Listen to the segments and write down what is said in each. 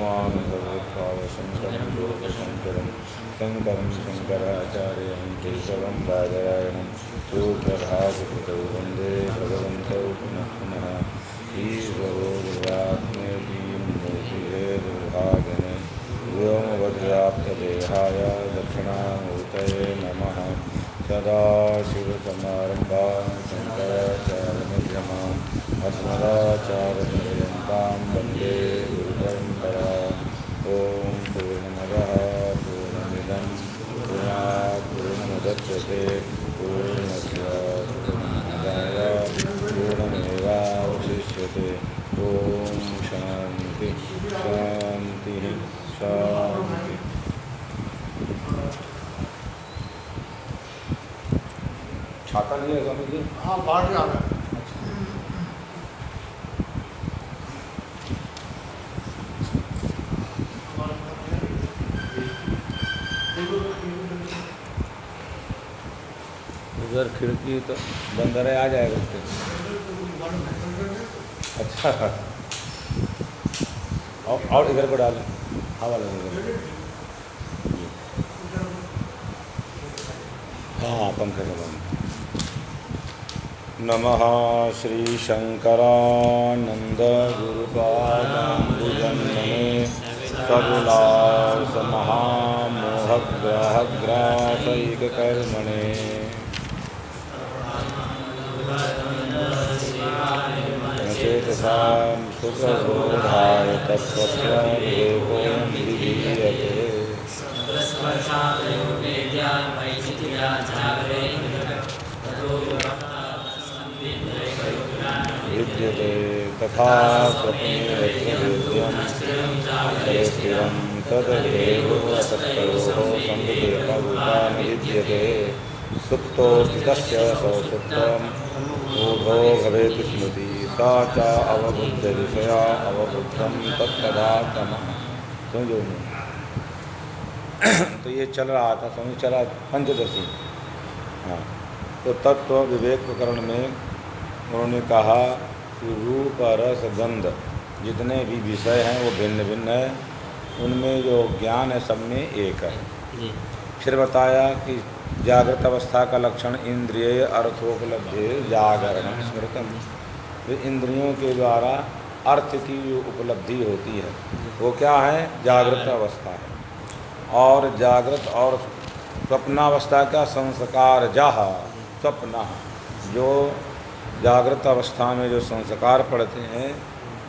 शङ्करं लोकशङ्करं शङ्करं शङ्कराचार्यं केशवं बादरायणं सूत्रभागकृतौ वन्दे भगवन्तौ पुनः पुनः ईश्वरो गुरुरात्मेति मूर्तिः दुर्भागिने व्योमवद्व्याप्तदेहाय दक्षिणामूर्तये नमः। सदाशिवसमारम्भां शङ्कराचार्यमध्यमाम् अस्मदाचार्यपर्यन्तां वन्दे गुरुपरम्पराम्। ॐ पूर्णमदः पूर्णमिदं पूर्णात् पूर्णमुदच्यते पूर्णस्य पूर्णमादाय पूर्णमेवावशिष्यते। ॐ शान्ति शान्तिः शान्तिः। छाता नहीं है स्वामी जी? हाँ, बाहर जा रहा है। उधर खिड़की तो बंद रहे, आ जाएगा उसके। अच्छा, और इधर को डालें, हवा लगेगा। हाँ, पंखे से बंद। नमः श्री शंकरानंद गुरुपादाम्बुजन्मने सबुलास महामोहग्राहग्रासैककर्मणे चेतसां सुप्रबोधाय तत्त्वस्य विवेकोऽयं विधीयते। विद्यते तथा स्वप्ने वेद्यं स्थिरं तदेवोऽतस्तयोः संविदेकरूपान् विद्यते। सुप्तो स्थितस्य सौसुप्तं ऊर्ध्वो भवेत् स्मृति सा च अवबुद्धविषया अवबुद्धं तत्तदा तमः। समझो। तो ये चल रहा था, समझ चला पंचदशी। हाँ, तो तत्व विवेक प्रकरण में उन्होंने कहा कि रूप रस गंध जितने भी विषय हैं वो भिन्न भिन्न है, उनमें जो ज्ञान है सब में एक है। फिर बताया कि जागृत अवस्था का लक्षण इंद्रिय अर्थोपलब्धि जागरण स्मृतम। इंद्रियों के द्वारा अर्थ की जो उपलब्धि होती है वो क्या है? जागृत अवस्था है। और जागृत और स्वप्नावस्था का संस्कार जह स्वप्न, जो जागृत अवस्था में जो संस्कार पड़ते हैं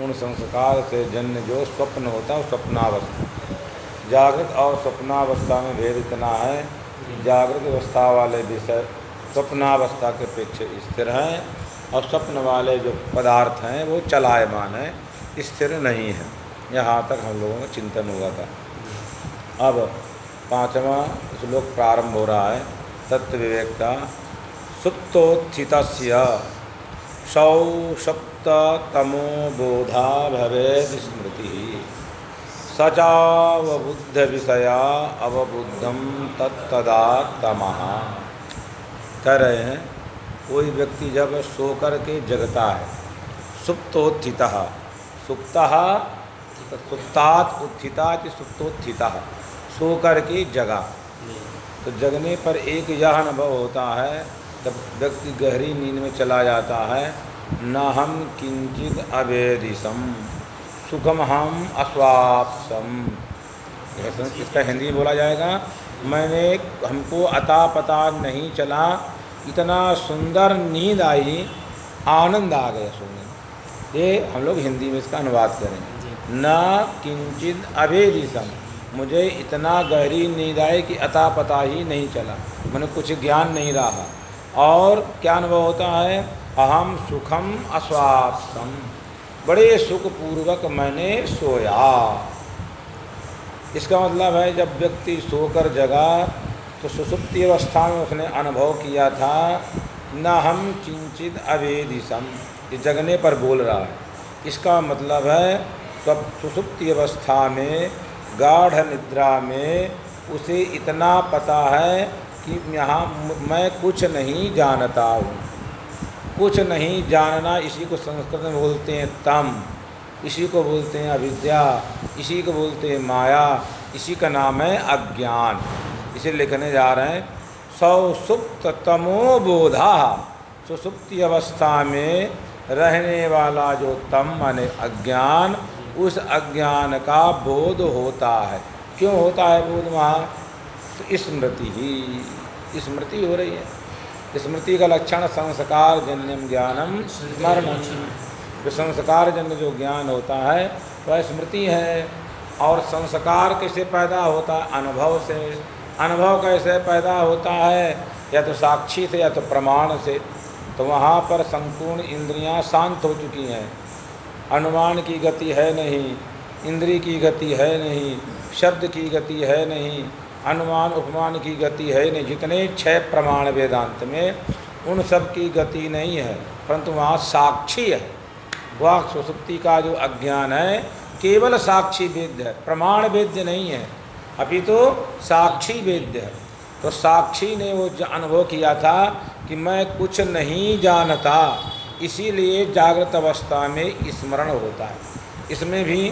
उन संस्कार से जन्य जो स्वप्न होता है स्वप्नावस्था। जागृत और स्वप्नावस्था में भेद इतना है, जागृत अवस्था वाले विषय स्वप्नावस्था के अपेक्षा स्थिर हैं और स्वप्न वाले जो पदार्थ हैं वो चलायमान हैं, स्थिर नहीं है। यहाँ तक हम लोगों का चिंतन हुआ था। अब 5वां श्लोक प्रारंभ हो रहा है तत्व विवेक का। सुप्तोत्थितस्य सप्तमो बोधा भवेद् स्मृति सचावबुद्ध विषया अवबुद्धम तत्तदा तमः। कह रहे हैं कोई व्यक्ति जब सोकर के जगता है, सुप्तोत्थितः, सुप्तः सुप्तात् उत्थितात् सुप्तोत्थितः, सोकर के जगा। तो जगने पर एक यह अनुभव होता है जब व्यक्ति गहरी नींद में चला जाता है, न हम किंचित अवेदिशम सुखम हम अस्वाप्सम। इसका हिंदी में बोला जाएगा, हमको अता पता नहीं चला, इतना सुंदर नींद आई, आनंद आ गया सोने। ये हम लोग हिंदी में इसका अनुवाद करें। न किंचित अवेदिशम, मुझे इतना गहरी नींद आई कि अता पता ही नहीं चला, मैंने कुछ ज्ञान नहीं रहा। और क्या अनुभव होता है? अहम सुखम अस्वाप्सम, बड़े सुखपूर्वक मैंने सोया। इसका मतलब है जब व्यक्ति सोकर जगा तो सुसुप्ति अवस्था में उसने अनुभव किया था न हम किंचित अवेदिशम, ये जगने पर बोल रहा है। इसका मतलब है सब सुसुप्ति अवस्था में गाढ़ निद्रा में उसे इतना पता है कि यहाँ मैं कुछ नहीं जानता हूँ। कुछ नहीं जानना, इसी को संस्कृत में बोलते हैं तम, इसी को बोलते हैं अविद्या, इसी को बोलते हैं माया, इसी का नाम है अज्ञान। इसे लिखने जा रहे हैं सौसुप्त तमो बोधा, सुसुप्ति अवस्था में रहने वाला जो तम माने अज्ञान, उस अज्ञान का बोध होता है। क्यों होता है बोध वहाँ? तो स्मृति ही, स्मृति हो रही है। स्मृति का लक्षण संस्कार जन्यम ज्ञानम स्मरणम। जो संस्कार जन्य जो ज्ञान होता है वह स्मृति है। और संस्कार कैसे पैदा होता है? अनुभव से। अनुभव कैसे पैदा होता है? या तो साक्षी से या तो प्रमाण से। तो वहाँ पर संपूर्ण इंद्रियां शांत हो चुकी हैं, अनुमान की गति है नहीं, इंद्रिय की गति है नहीं, शब्द की गति है नहीं, अनुमान उपमान की गति है नहीं। जितने 6 प्रमाण वेदांत में, उन सब की गति नहीं है, परंतु वहाँ साक्षी है। वह सुसुप्ति का जो अज्ञान है केवल साक्षी वेद्य है, प्रमाण वेद्य नहीं है, अभी तो साक्षी वेद्य है। तो साक्षी ने वो अनुभव किया था कि मैं कुछ नहीं जानता, इसीलिए जागृत अवस्था में स्मरण होता है। इसमें भी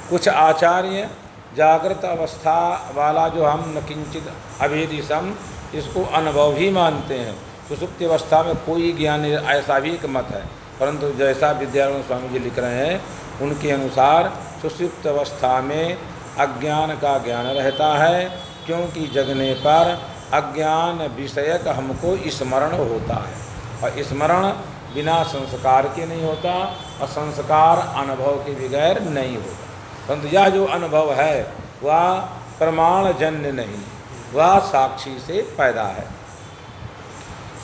कुछ आचार्य जागृत अवस्था वाला जो हम न किंचित अभेदी सम, इसको अनुभव ही मानते हैं। सुसुप्ति अवस्था में कोई ज्ञान, ऐसा भी एक मत है। परंतु जैसा विद्यारण्य स्वामी जी लिख रहे हैं, उनके अनुसार सुसुप्त अवस्था में अज्ञान का ज्ञान रहता है, क्योंकि जगने पर अज्ञान विषयक हमको स्मरण होता है। और स्मरण बिना संस्कार के नहीं होता, और संस्कार अनुभव के बगैर नहीं होता। परंतु यह जो अनुभव है वह प्रमाण जन्य नहीं, वह साक्षी से पैदा है।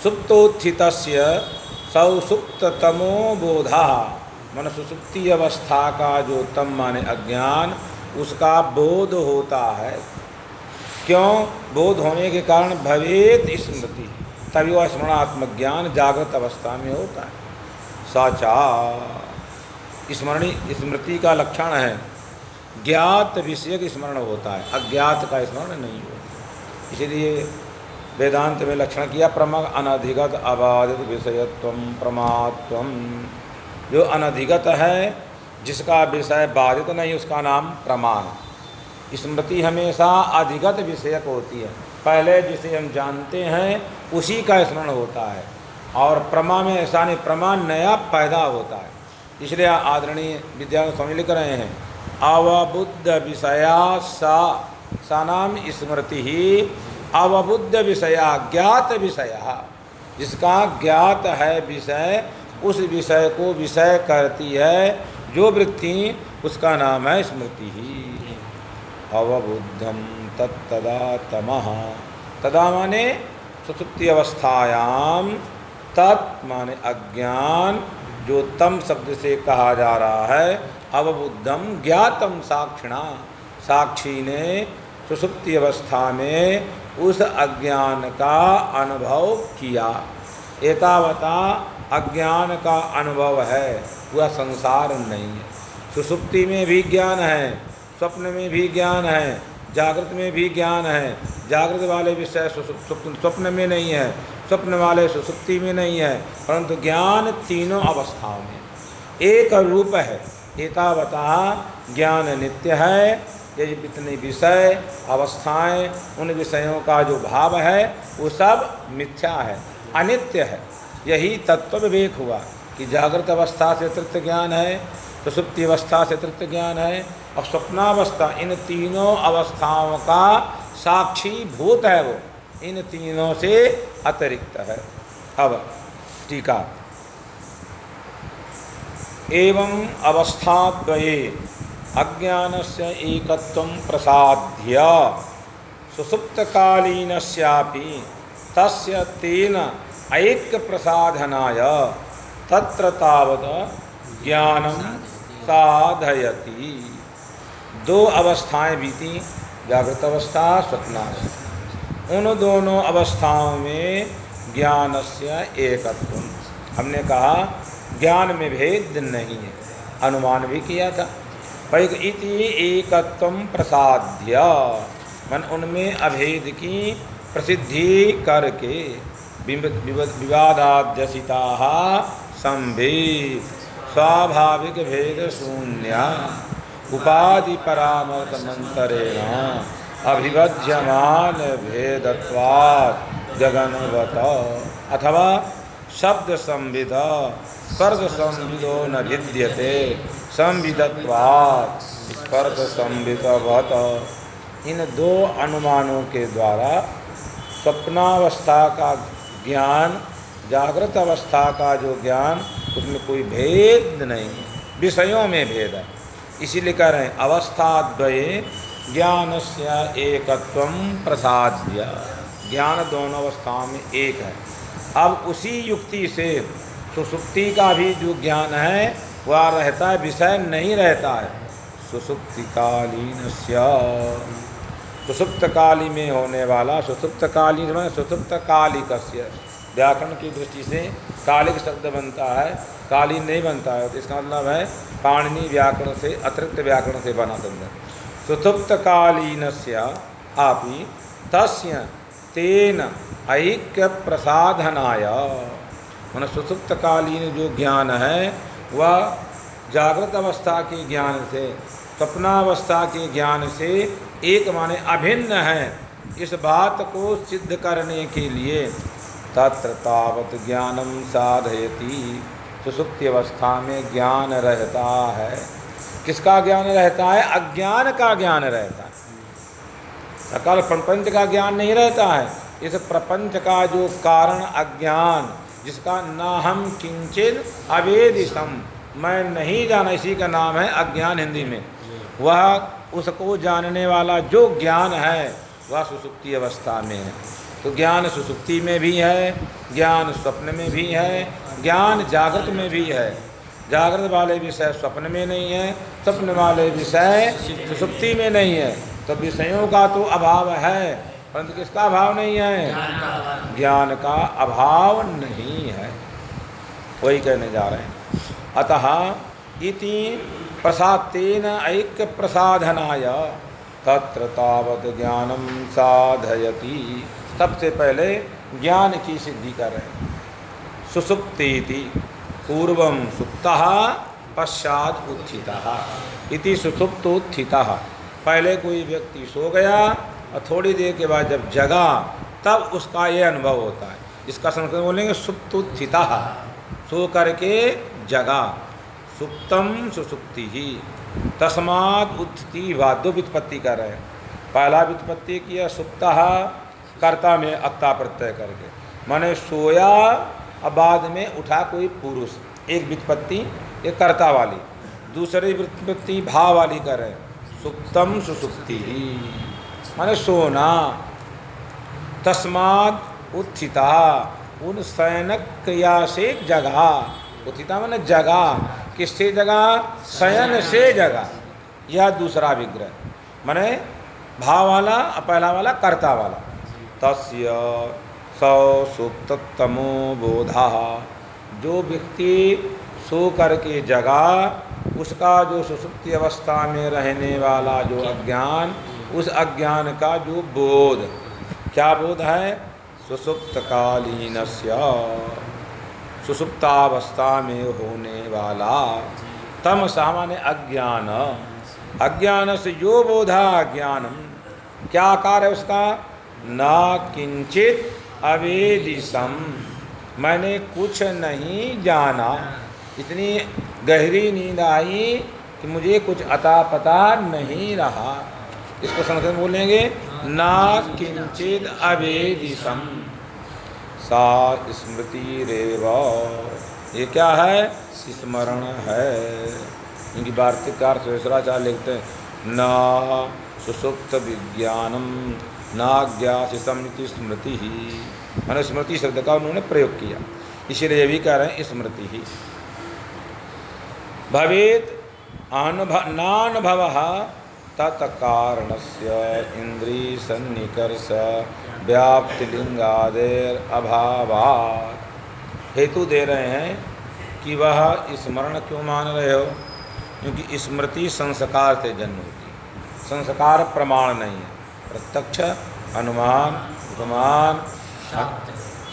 सुप्तोत्थितस्य सौसुप्त तमो बोधा, मन सुसुप्ति अवस्था का जो तम माने अज्ञान, उसका बोध होता है। क्यों? बोध होने के कारण भवेत स्मृति, तभी वह स्मरणात्मक ज्ञान जागृत अवस्था में होता है। साचा स्मृति का लक्षण है ज्ञात विषय का स्मरण होता है, अज्ञात का स्मरण नहीं होता। इसीलिए वेदांत में लक्षण किया प्रमग अनधिगत अबाधित विषयत्वम प्रमात्वम। जो अनधिगत है, जिसका विषय बाधित नहीं, उसका नाम प्रमा है। स्मृति हमेशा अधिगत विषयक होती है, पहले जिसे हम जानते हैं उसी का स्मरण होता है। और प्रमा में ऐसा नहीं, प्रमा नया पैदा होता है। इसलिए आदरणीय विद्यार्थी स्वामी लिख रहे हैं अवबुद्ध विषया सा नाम स्मृति ही अवबुद्ध विषया ज्ञात विषया। जिसका ज्ञात है विषय, उस विषय को विषय करती है जो वृत्ति, उसका नाम है स्मृति ही। अवबुद्धम तत्तदा तमः, तदा माने सुसुप्ति अवस्थायाम, तत् माने अज्ञान, जो तम शब्द से कहा जा रहा है। अवबुद्धम ज्ञातम साक्षिणा, साक्षी ने सुसुप्ति अवस्था में उस अज्ञान का अनुभव किया। एतावता अज्ञान का अनुभव है, वह संसार नहीं है। सुसुप्ति में भी ज्ञान है, स्वप्न में भी ज्ञान है, जागृत में भी ज्ञान है। जागृत वाले विषय स्वप्न में नहीं है, स्वप्न वाले सुसुप्ति में नहीं है, परंतु ज्ञान तीनों अवस्थाओं में एक रूप है। एतावता ज्ञान नित्य है। ये जितने विषय अवस्थाएं, उन विषयों का जो भाव है वो सब मिथ्या है, अनित्य है। यही तत्व विवेक हुआ कि जागृत अवस्था से तृप्त ज्ञान है, सुसुप्ति अवस्था से तृप्त ज्ञान है, और स्वप्नावस्था, इन तीनों अवस्थाओं का साक्षी भूत है वो, इन तीनों से अतिरिक्त है। अब टीका एवं अवस्थाद्वये अज्ञानस्य एकत्वं प्रसाद्य सुसुप्तकालीनस्यापि तस्य तेन ऐक्य प्रसाधनाय तत्र तावत् ज्ञानं साधयति। 2 अवस्थाएं बीती, जागृत अवस्था, स्वप्नावस्था। उन दोनों अवस्थाओं में ज्ञानस्य एकत्व। हमने कहा ज्ञान में भेद नहीं है, अनुमान भी किया था। पैक इति एकत्वं प्रसाद्य, मन उनमें अभेद की प्रसिद्धि करके विवादाद्यसिताः संभेद स्वाभाविक भेद शून्या उपाधि परामर्श मंतरेण अभिवज्यमान भेदत्वात् गगनवत अथवा शब्द संविद स्पर्श संविदो न भिद्यते संविदत्वात् स्पर्श संविदवत। इन दो अनुमानों के द्वारा स्वप्नावस्था का ज्ञान जागृत अवस्था का जो ज्ञान उसमें कोई भेद नहीं है, विषयों में भेद है। इसीलिए कह रहे हैं अवस्थाद्वये ज्ञानस्य एकत्वं प्रसाद्य, ज्ञान दोनों अवस्थाओं में एक है। अब उसी युक्ति से सुषुप्ति का भी जो ज्ञान है वह रहता है, विषय नहीं रहता है। सुषुप्ति कालीनस्य, सुषुप्त काली में होने वाला, सुषुप्त कालीन में सुषुप्त कालिकस्य, व्याकरण की दृष्टि से कालिक शब्द बनता है, कालीन नहीं बनता है। तो इसका मतलब है पाणिनि व्याकरण से अतिरिक्त व्याकरण से बना शब्द। सुषुप्त कालीनस्य आपि तस्य तेन ऐक्य प्रसाधनाय, माने सुषुप्त कालीन जो ज्ञान है वह जागृत अवस्था के ज्ञान से, स्वप्नावस्था के ज्ञान से एक माने अभिन्न है। इस बात को सिद्ध करने के लिए तत्र तावत ज्ञानम साधयति, सुषुप्ति अवस्था में ज्ञान रहता है। किसका ज्ञान रहता है? अज्ञान का ज्ञान रहता है। सकल प्रपंच का ज्ञान नहीं रहता है। इस प्रपंच का जो कारण अज्ञान, जिसका ना हम किंचित अवेदिशम, मैं नहीं जाना, इसी का नाम है अज्ञान हिंदी में। वह उसको जानने वाला जो ज्ञान है वह सुषुप्ति अवस्था में है। तो ज्ञान सुषुप्ति में भी है, ज्ञान स्वप्न में भी है, ज्ञान जागृत में भी है। जागृत वाले विषय स्वप्न में नहीं है, स्वप्न वाले विषय सुषुप्ति में नहीं है। तो विषयों का तो अभाव है, परंतु किसका अभाव नहीं है? ज्ञान का अभाव नहीं है। वही कहने जा रहे हैं। अतः इति प्रसादेन ऐक्य प्रसाधनाय तत्र तावत ज्ञानम साधयति। सबसे पहले ज्ञान की सिद्धि कर रहे हैं। सुषुप्तीति पूर्वं सुप्तः पश्चात् उत्थितः इति सुषुप्तोत्थितः। पहले कोई व्यक्ति सो गया और थोड़ी देर के बाद जब जगा तब उसका ये अनुभव होता है। इसका संस्कृत बोलेंगे सुप्तोत्थितः, सो करके जगा। सुप्तम सुषुप्ति ही तस्मात् उत्थि वा, दो व्युत्पत्ति कर रहे हैं। पहला व्युत्पत्ति किया सुप्तः, कर्ता में अक्ता प्रत्यय करके, माने सोया और बाद में उठा कोई पुरुष, एक व्युत्पत्ति ये कर्ता वाली। दूसरी व्युत्पत्ति भाव वाली कर रहे हैं, सुप्तम सुषुप्ति ही माने सोना। तस्मात् उत्थिता, उन शयन क्रिया से जगा। उत्थिता माने जगा, किससे जगा? शयन से जगा। यह दूसरा विग्रह माने भाव वाला, पहला वाला कर्ता वाला। तस्य सुप्ततमो बोधा, जो व्यक्ति सो करके जगा उसका जो सुषुप्ति अवस्था में रहने वाला जो अज्ञान, उस अज्ञान का जो बोध, क्या बोध है? सुषुप्तकालीनस्य, सुषुप्तावस्था में होने वाला। तम सामान्य अज्ञान, अज्ञान से जो बोधा अज्ञानम, क्या कार्य है उसका? ना किंचित अवेदिशम, मैंने कुछ नहीं जाना। इतनी गहरी नींद आई कि मुझे कुछ अता पता नहीं रहा। इसको संस्कृत में बोलेंगे ना किंचित अवेदिशम सा स्मृति रेव। ये क्या है? स्मरण है। इनकी वार्तिककार सुरेश्वराचार्य लिखते हैं ना सुषुप्त विज्ञानम नाज्ञासी समिति स्मृति ही, मैंने स्मृति शब्द का उन्होंने प्रयोग किया, इसीलिए ये भी कह रहे हैं स्मृति ही। भवेत नानुभव तत्कारणस्य इंद्रिय सन्निकर्ष व्याप्तिलिंगादेर अभावात्। हेतु दे रहे हैं कि वह स्मरण क्यों मान रहे हो? क्योंकि स्मृति संस्कार से जन्म होती है, संस्कार प्रमाण नहीं है। प्रत्यक्ष, अनुमान, उपमान,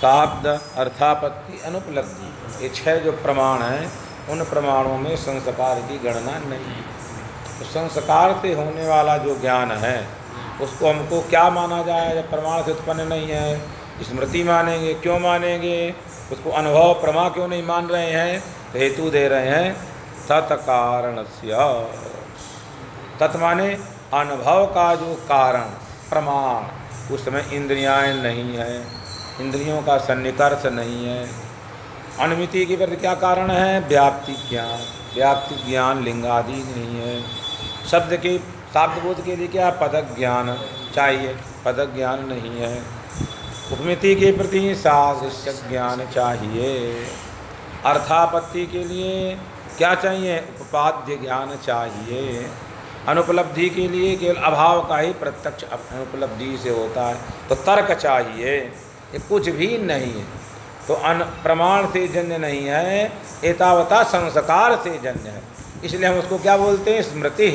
शाब्द, अर्थापत्ति, अनुपलब्धि, ये 6 जो प्रमाण हैं उन प्रमाणों में संस्कार की गणना नहीं है। तो संस्कार से होने वाला जो ज्ञान है उसको हमको क्या माना जाए जब प्रमाण से उत्पन्न नहीं है? स्मृति मानेंगे। क्यों मानेंगे? उसको अनुभव प्रमा क्यों नहीं मान रहे हैं? तो हेतु दे रहे हैं तत्कारणस्य। तत् माने अनुभव का जो कारण प्रमाण, उस समय इंद्रियां नहीं है, इंद्रियों का सन्निकर्ष नहीं है। अनुमिति के प्रति क्या कारण है? व्याप्ति ज्ञान। व्याप्ति ज्ञान लिंगादि नहीं है। शब्द के शाब्दबोध के लिए क्या? पदक ज्ञान चाहिए, पदक ज्ञान नहीं है। उपमिति के प्रति सादृश्य ज्ञान चाहिए। अर्थापत्ति के लिए क्या चाहिए? उपपाद्य ज्ञान चाहिए। अनुपलब्धि के लिए केवल अभाव का ही प्रत्यक्ष अनुपलब्धि से होता है, तो तर्क चाहिए। ये कुछ भी नहीं है, तो प्रमाण से जन्य नहीं है, एतावता संस्कार से जन्य है। इसलिए हम उसको क्या बोलते हैं? स्मृति।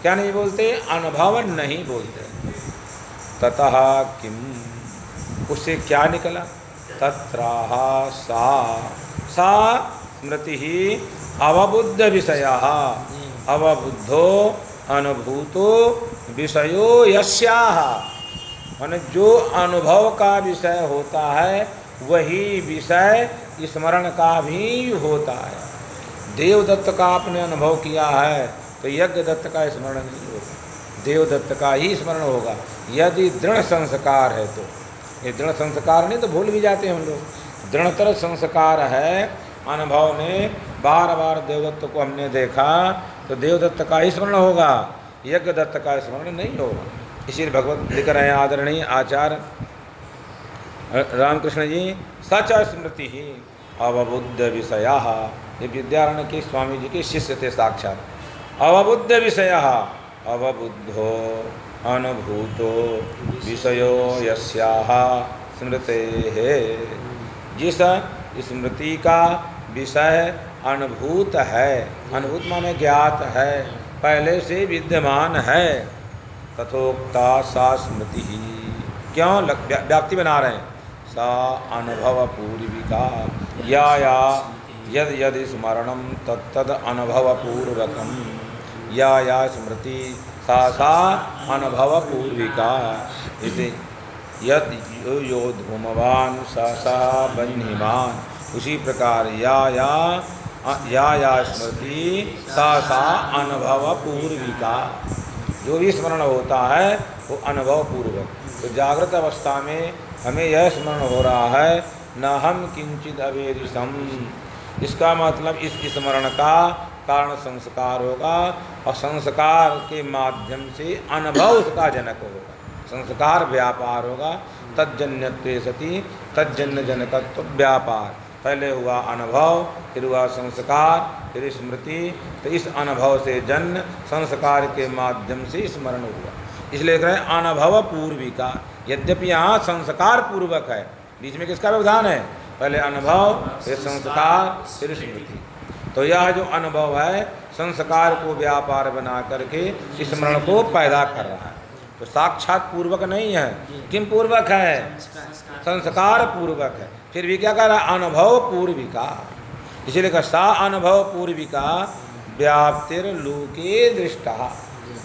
क्या नहीं बोलते? अनुभव नहीं बोलते। ततः किम, उससे क्या निकला? तत्राह सा स्मृति ही अवबुद्ध विषयः, अवबुद्धो अनुभूतो विषयो यस्याः। माने जो अनुभव का विषय होता है वही विषय स्मरण का भी होता है। देवदत्त का आपने अनुभव किया है तो यज्ञदत्त का स्मरण नहीं होगा, देवदत्त का ही स्मरण होगा यदि दृढ़ संस्कार है तो। ये दृढ़ संस्कार नहीं तो भूल भी जाते हैं हम लोग। दृढ़तर संस्कार है, अनुभव ने बार बार देवदत्त को हमने देखा तो देवदत्त का ही स्मरण होगा, यज्ञदत्त का स्मरण नहीं होगा। इसीलिए भगवत लिख रहे हैं आदरणीय आचार्य रामकृष्ण जी, सच स्मृति ही अवबुद्ध विषयः। ये विद्यारण्य के स्वामी जी के शिष्य थे साक्षात। अवबुद्ध विषयः, अवबुद्धो अनुभूतो विषयो यस्याः स्मृतेः। जिस स्मृति का विषय अनुभूत है, अनुभूत माने ज्ञात है, पहले से विद्यमान है, तथोक्ता सा स्मृति ही। क्यों व्याप्ति बना रहे हैं? सा अनुभव पूर्विका या यद यद स्मरणम तत्तद अनुभव पूर्वकम या स्मृति सा सा अनुभव पूर्विका। इसे यद यो धूमवान सा सा बन्हीमान, उसी प्रकार या स्मृति सा सा अनुभव पूर्विका। जो भी स्मरण होता है वो अनुभव पूर्वक। तो जागृत अवस्था में हमें यह स्मरण हो रहा है न हम किंचित अवेदिशम। इसका मतलब इस स्मरण का कारण संस्कार होगा और संस्कार के माध्यम से अनुभव उसका जनक होगा। संस्कार व्यापार होगा, तज्जन्यत्वे सति तज्जन्य जनकत्व व्यापार। पहले हुआ अनुभव, फिर हुआ संस्कार, फिर स्मृति। तो इस अनुभव से जन्य संस्कार के माध्यम से स्मरण हुआ। इसलिए कह रहे हैं अनुभव पूर्विका। यद्यपि यहाँ संस्कार पूर्वक है, बीच में किसका व्यवधान है? पहले अनुभव, फिर संस्कार, फिर स्मृति। तो यह जो अनुभव है संस्कार को व्यापार बना करके स्मरण को पैदा कर रहा है। तो साक्षात पूर्वक नहीं है, किम पूर्वक है? संस्कार पूर्वक है। फिर भी क्या कह रहा है? अनुभव पूर्विका। इसीलिए कहा सा अनुभव पूर्विका व्याप्तिर लोके दृष्टा।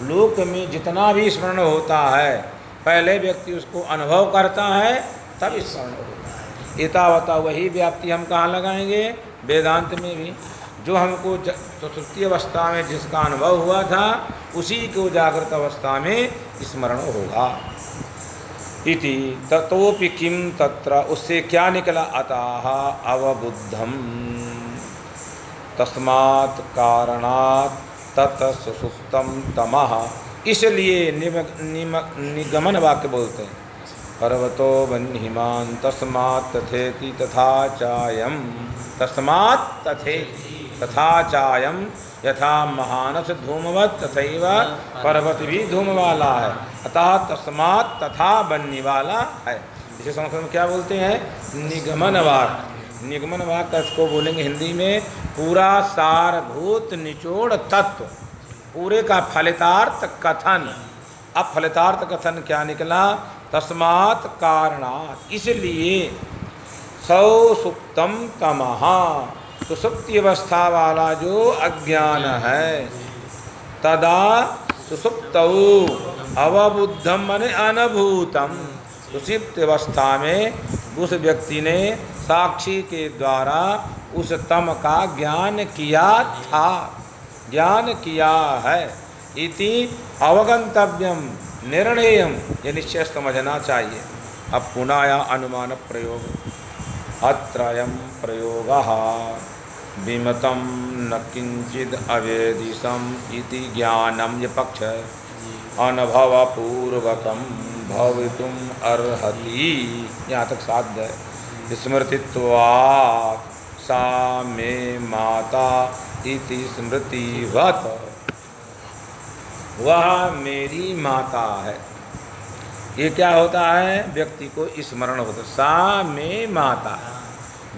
लोक में जितना भी स्मरण होता है पहले व्यक्ति उसको अनुभव करता है तब स्मरण होता है। एतावता वही व्याप्ति हम कहाँ लगाएंगे? वेदांत में भी। जो हमको सुषुप्ति अवस्था में जिसका अनुभव हुआ था उसी को जागृत अवस्था में स्मरण होगा। इति ततोपि किम तत्र, उससे क्या निकला? अतः अवबुद्धम तस्मात् कारणात् तत् सुसुप्तम तमः। इसलिए निगमन वाक्य बोलते हैं। पर्वतो बन्हीमान तस्मात् तथेति तथा चायम, तस्मात् तथेति तथा चायम। यथा महानस धूमवत तथैव पर्वत भी धूम वाला है, अतः तस्मात् तथा बनने वाला है। इसे संस्कृत में क्या बोलते हैं? निगमन वाक्य। निगमन वाक्य को बोलेंगे हिंदी में पूरा सारभूत निचोड़ तत्व, पूरे का फलितार्थ कथन। अब फलितार्थ कथन क्या निकला? तस्मात् कारणात्, इसलिए सौसुप्तम तमः, तो सुप्ति अवस्था वाला जो अज्ञान है तदा सुसुप्तौ अवबुद्धम माने अनुभूतम। सुषुप्त अवस्था में उस व्यक्ति ने साक्षी के द्वारा उस तम का ज्ञान किया था, ज्ञान किया है। इति अवगंतव्यम निर्णयम, ये निश्चय समझना चाहिए। अब पुनः या अनुमान प्रयोग, अत्रयम प्रयोगः विमतम न किंचिद अवेदिशम इति ज्ञानम, ये पक्ष है। अनुभवपूर्वकम भवितुम अर्हति, यहाँ तक साध्य है। स्मृतित्वात् सा मे माता इति स्मृतिवत्, वह मेरी माता है। ये क्या होता है, व्यक्ति को स्मरण होता है। सा मे माता,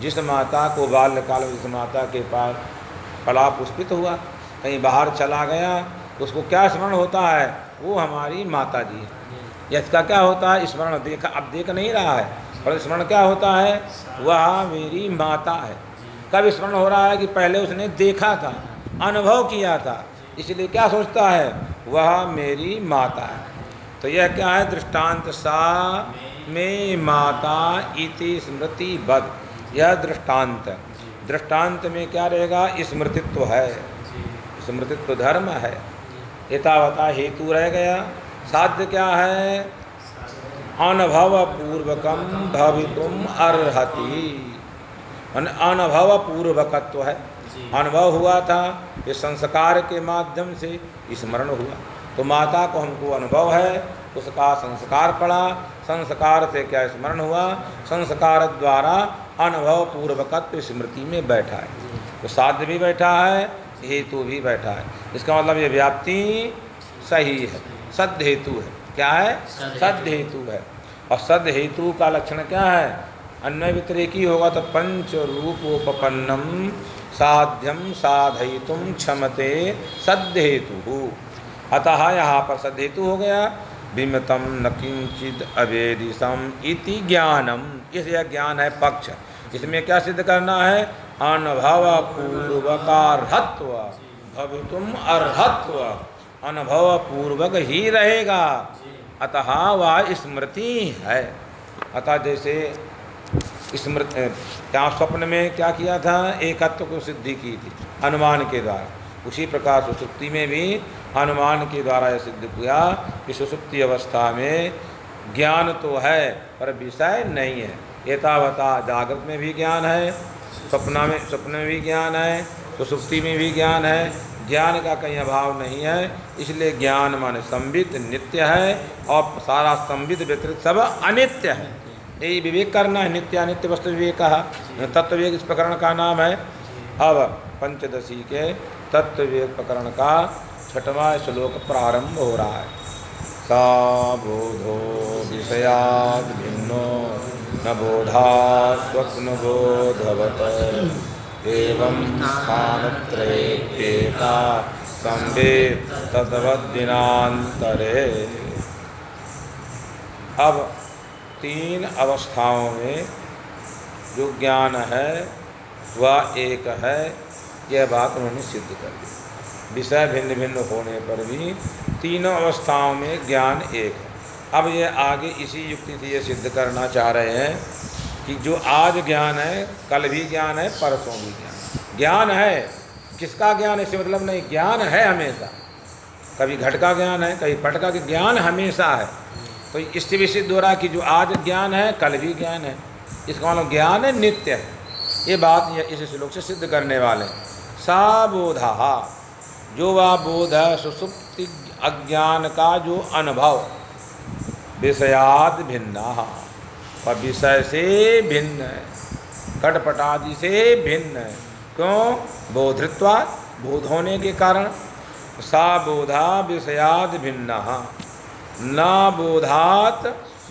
जिस माता को बाल्यकाल में जिस माता के पास पला पुष्पित हुआ, कहीं बाहर चला गया, उसको क्या स्मरण होता है, वो हमारी माता जी है। इसका क्या होता है स्मरण, देखा अब देख नहीं रहा है, पर स्मरण क्या होता है, वह मेरी माता है। कब स्मरण हो रहा है कि पहले उसने देखा था, अनुभव किया था, इसलिए क्या सोचता है, वह मेरी माता है। तो यह क्या है दृष्टांत, सा मे माता इति स्मृतिबद्ध, यह दृष्टांत। दृष्टांत में क्या रहेगा, स्मृतित्व है, स्मृतित्व धर्म है। एतावता हेतु रह गया। साध्य क्या है, अनुभव पूर्वकम भवितुम अर्हति, अनुभव पूर्वकत्व है। अनुभव हुआ था, ये संस्कार के माध्यम से स्मरण हुआ। तो माता को हमको अनुभव है, उसका संस्कार पड़ा, संस्कार से क्या स्मरण हुआ, संस्कार द्वारा अनुभव पूर्वकत्व स्मृति में बैठा है। तो साध्य भी बैठा है, हेतु भी बैठा है। इसका मतलब ये व्याप्ति सही है, सद हेतु है। क्या है, सद हेतु है। और सद हेतु का लक्षण क्या है, अन्वय व्यतिरेकी होगा तो पंच रूपोपपन्नम साध्यम साधयितुम क्षमते सद हेतु। अतः यहाँ पर सद हेतु हो गया। विमतम न किंचिद अवेदिशम इति ज्ञानम, इस यह ज्ञान है पक्ष। इसमें क्या सिद्ध करना है, अनुभव पूर्वकार्हत्व, भवितुम अर्हत्व, अनुभव पूर्वक ही रहेगा। अतः वह स्मृति है। अतः जैसे स्मृति क्या स्वप्न में क्या किया था, एकत्व को सिद्धि की थी अनुमान के द्वारा, उसी प्रकार सुषुप्ति में भी अनुमान के द्वारा यह सिद्ध किया कि सुषुप्ति अवस्था में ज्ञान तो है पर विषय नहीं है। एतावता जागृत में भी ज्ञान है, स्वप्न में भी ज्ञान है, सुषुप्ति में भी ज्ञान है। ज्ञान का कहीं अभाव नहीं है, इसलिए ज्ञान माने संबित नित्य है और सारा संबित व्यतिरिक्त सब अनित्य है। यही विवेक करना है, नित्य अनित्य वस्तु विवेक कहा। तत्व विवेक इस प्रकरण का नाम है। अब पंचदशी के तत्व विवेक प्रकरण का 6वां श्लोक प्रारंभ हो रहा है। सा बोधो विषयाद् भिन्नो न बोधा स्वप्न बोधवत एवं स्थानत्रयेप्येका संवेद तद्वद्दिनान्तरे। अब 3 अवस्थाओं में जो ज्ञान है वह एक है, यह बात उन्होंने सिद्ध कर दी। विषय भिन्न भिन्न होने पर भी तीनों अवस्थाओं में ज्ञान एक है। अब ये आगे इसी युक्ति से ये सिद्ध करना चाह रहे हैं कि जो आज ज्ञान है कल भी ज्ञान है, परसों भी ज्ञान। ज्ञान है, किसका ज्ञान है इससे मतलब नहीं, ज्ञान है हमेशा। कभी घट का ज्ञान है, कभी पट का ज्ञान हमेशा है। तो इससे भी सिद्ध हो रहा कि जो आज ज्ञान है कल भी ज्ञान है, इसका मतलब ज्ञान है नित्य है। ये बात इस श्लोक से सिद्ध करने वाले। सा बोधा, जो वह बोध है सुसुप्ति अज्ञान का जो अनुभव, विषयाद भिन्ना, वह विषय से भिन्न है, घटपटादि से भिन्न है। क्यों, बोधृत्वात्, बोध होने के कारण। सा बोधा विषयाद भिन्ना, न बोधात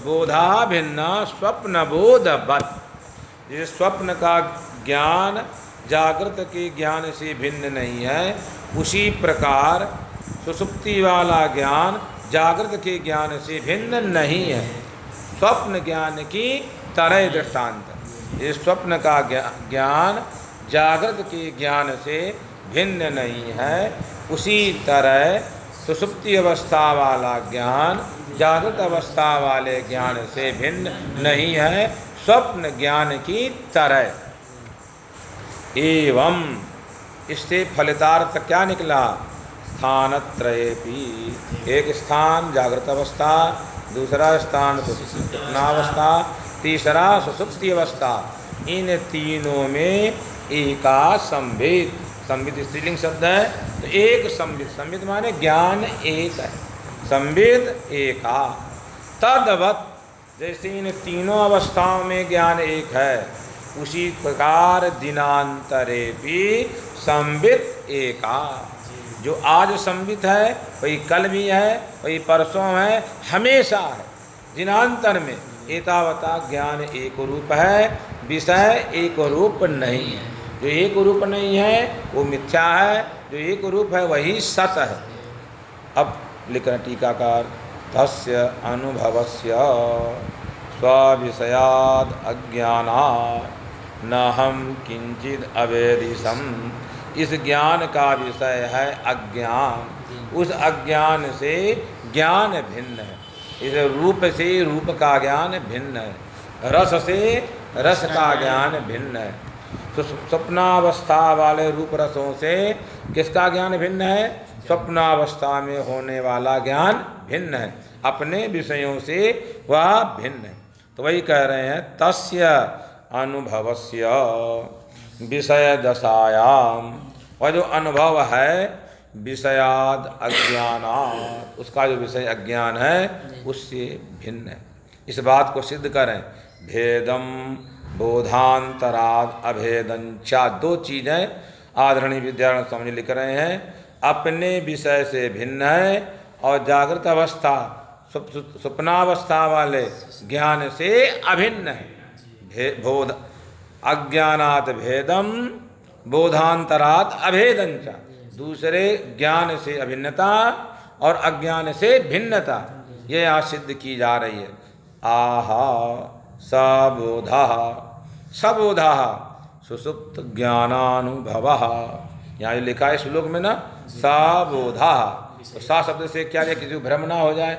बोधा भिन्ना स्वप्न बोधवत्। ये स्वप्न का ज्ञान जागृत के ज्ञान से भिन्न नहीं है, उसी प्रकार सुषुप्ति वाला ज्ञान जागृत के ज्ञान से भिन्न नहीं है। स्वप्न ज्ञान की तरह दृष्टांत। ये स्वप्न का ज्ञान जागृत के ज्ञान से भिन्न नहीं है, उसी तरह सुषुप्ति अवस्था वाला ज्ञान जागृत अवस्था वाले ज्ञान से भिन्न नहीं है, स्वप्न ज्ञान की तरह। एवं इससे फलितार्थ क्या निकला? स्थानत्रयेपि, एक स्थान जागृत अवस्था, दूसरा स्थान स्वप्नावस्था, तीसरा सुषुप्ति अवस्था, इन तीनों में एका संवित। संवित स्त्रीलिंग शब्द है, तो एक संवित, संवित माने ज्ञान एक है, संवित एका। तद्वत् जैसे इन तीनों अवस्थाओं में ज्ञान एक है, उसी प्रकार दिनांतरे भी संवित एका। जो आज संवित है वही कल भी है, वही परसों है, हमेशा है। दिनांतर में एतावता ज्ञान एक रूप है, विषय एक रूप नहीं है। जो एक रूप नहीं है वो मिथ्या है, जो एक रूप है वही सत है। अब लिख रहे टीकाकार, तस्य अनुभवस्य स्विषयाद अज्ञानात् न हम किंचित अवेदिशम। इस ज्ञान का विषय है अज्ञान, उस अज्ञान से ज्ञान भिन्न है। इस रूप से रूप का ज्ञान भिन्न है, रस से रस का ज्ञान भिन्न है। स्वप्नावस्था वाले रूप रसों से किसका ज्ञान भिन्न है? स्वप्नावस्था में होने वाला ज्ञान भिन्न है, अपने विषयों से वह भिन्न है। तो वही कह रहे हैं, तस्य अनुभवस्य विषय दशायाम, वह जो अनुभव है विषयाद अज्ञानात्, उसका जो विषय अज्ञान है उससे भिन्न है। इस बात को सिद्ध करें, भेदम बोधांतराद अभेदंचा। दो चीज़ें आदरणीय विद्यार्थी समझ लिख रहे हैं, अपने विषय से भिन्न है और जागृत अवस्था स्वप्नावस्था वाले ज्ञान से अभिन्न है। बोध अज्ञानात भेदम बोधांतरात अभेदंचा, दूसरे ज्ञान से अभिन्नता और अज्ञान से भिन्नता, ये यहाँ सिद्ध की जा रही है। आहा सबोधा सबोधा सुसुप्त ज्ञानानुभव, यहाँ लिखा है श्लोक में ना सबोधा, तो सा शब्द से क्या है, किसी को भ्रम ना हो जाए,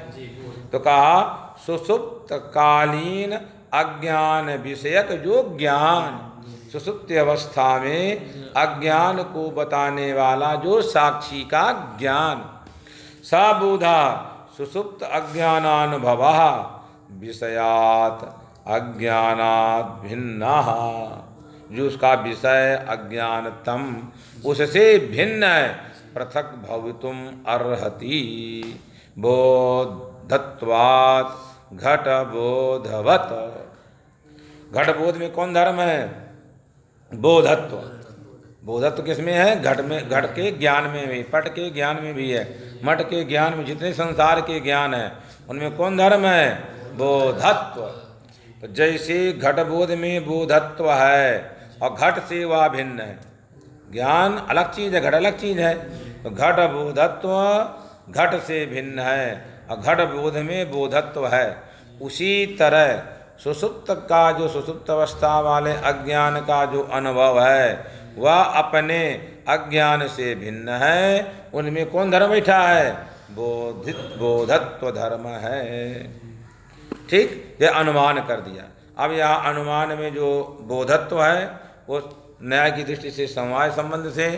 तो कहा सुसुप्त कालीन अज्ञान विषयक जो ज्ञान, सुसुप्त अवस्था में अज्ञान को बताने वाला जो साक्षी का ज्ञान। सबोधा सुसुप्त अज्ञानानुभव विषयात अज्ञानात् भिन्नः, जो उसका विषय अज्ञानतम उससे भिन्न है, पृथक भवितुम अर्हति बोधत्वात् घट बोधवत। घट बोध में कौन धर्म है? बोधत्व। बोधत्व किसमें है? घट में, घट के ज्ञान में भी, पट के ज्ञान में भी है, मठ के ज्ञान में, जितने संसार के ज्ञान है उनमें कौन धर्म है? बोधत्व। तो जैसे घट बोध में बोधत्व है और घट से वह भिन्न है, ज्ञान अलग चीज है, घट अलग चीज है, तो घट बोधत्व घट से भिन्न है और घट बोध में बोधत्व है। उसी तरह सुसुप्त का जो सुसुप्त अवस्था वाले अज्ञान का जो अनुभव है वह अपने अज्ञान से भिन्न है, उनमें कौन धर्म बैठा है? बोधत्व धर्म है। ठीक, ये अनुमान कर दिया। अब यहाँ अनुमान में जो बोधत्व है वो न्याय की दृष्टि से समवाय संबंध से,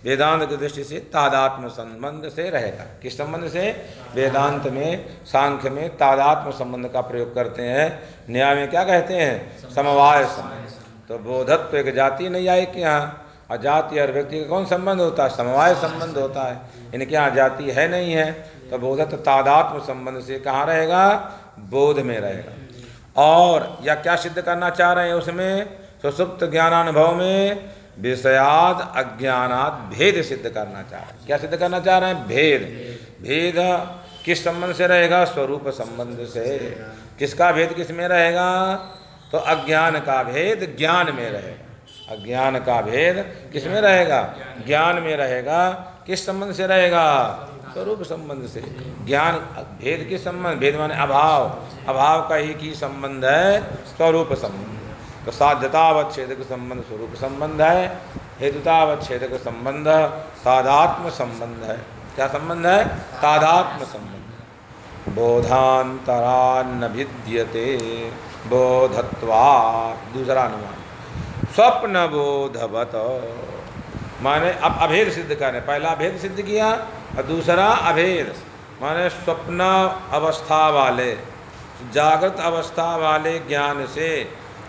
वेदांत की दृष्टि से तादात्म्य संबंध से रहेगा। किस संबंध से? वेदांत में, सांख्य में तादात्म्य संबंध का प्रयोग करते हैं, न्याय में क्या कहते हैं? समवाय संबंध। तो बोधत्व एक जाति नहीं आई कि यहाँ, और जाति और व्यक्ति का कौन संबंध होता है? समवाय संबंध होता है। इनके यहाँ जाति है नहीं है, तो बोधत्व तादात्म्य संबंध से कहाँ रहेगा? बोध में रहेगा। और या क्या सिद्ध करना चाह रहे हैं उसमें? सुसुप्त ज्ञानानुभव में विषयाद अज्ञानात भेद सिद्ध करना चाह रहे हैं। क्या सिद्ध करना चाह रहे हैं? भेद। भेद किस संबंध से रहेगा? स्वरूप संबंध से। किसका भेद किस में रहेगा? तो अज्ञान का भेद ज्ञान में रहेगा। अज्ञान का भेद किस में रहेगा? ज्ञान में रहेगा। किस संबंध से रहेगा? स्वरूप संबंध से। ज्ञान भेद किस संबंध? भेद माने अभाव, अभाव का एक ही संबंध है, स्वरूप संबंध। तो साध्यतावच्छेदक संबंध स्वरूप संबंध है, हेतुतावच्छेदक संबंध तादात्म संबंध है। क्या संबंध है? तादात्म संबंध। बोधांतरान्न भिद्यते बोधत्वात्। दूसरा अनुमान स्वप्न बोधवत, माने अब अभेद सिद्ध करें। पहला भेद सिद्ध किया और दूसरा अभेद, माने स्वप्न अवस्था वाले, जागृत अवस्था वाले ज्ञान से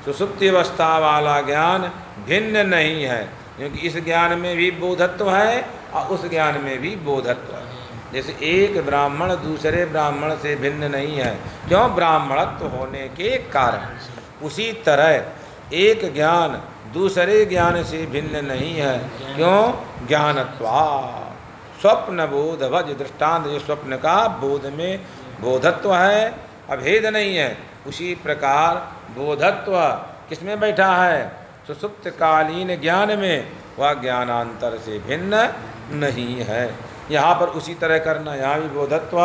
सुषुप्ति अवस्था वाला ज्ञान भिन्न नहीं है, क्योंकि इस ज्ञान में भी बोधत्व है और उस ज्ञान में भी बोधत्व है। जैसे एक ब्राह्मण दूसरे ब्राह्मण से भिन्न नहीं है, क्यों? ब्राह्मणत्व होने के कारण। उसी तरह एक ज्ञान दूसरे ज्ञान से भिन्न नहीं है, क्यों? ज्ञानत्वा। स्वप्न बोधवज दृष्टांत, ये स्वप्न का बोध में बोधत्व है, अभेद नहीं है। उसी प्रकार बोधत्व किसमें बैठा है? सुषुप्तकालीन ज्ञान में, वह ज्ञानांतर से भिन्न नहीं है। यहाँ पर उसी तरह करना, यहाँ भी बोधत्व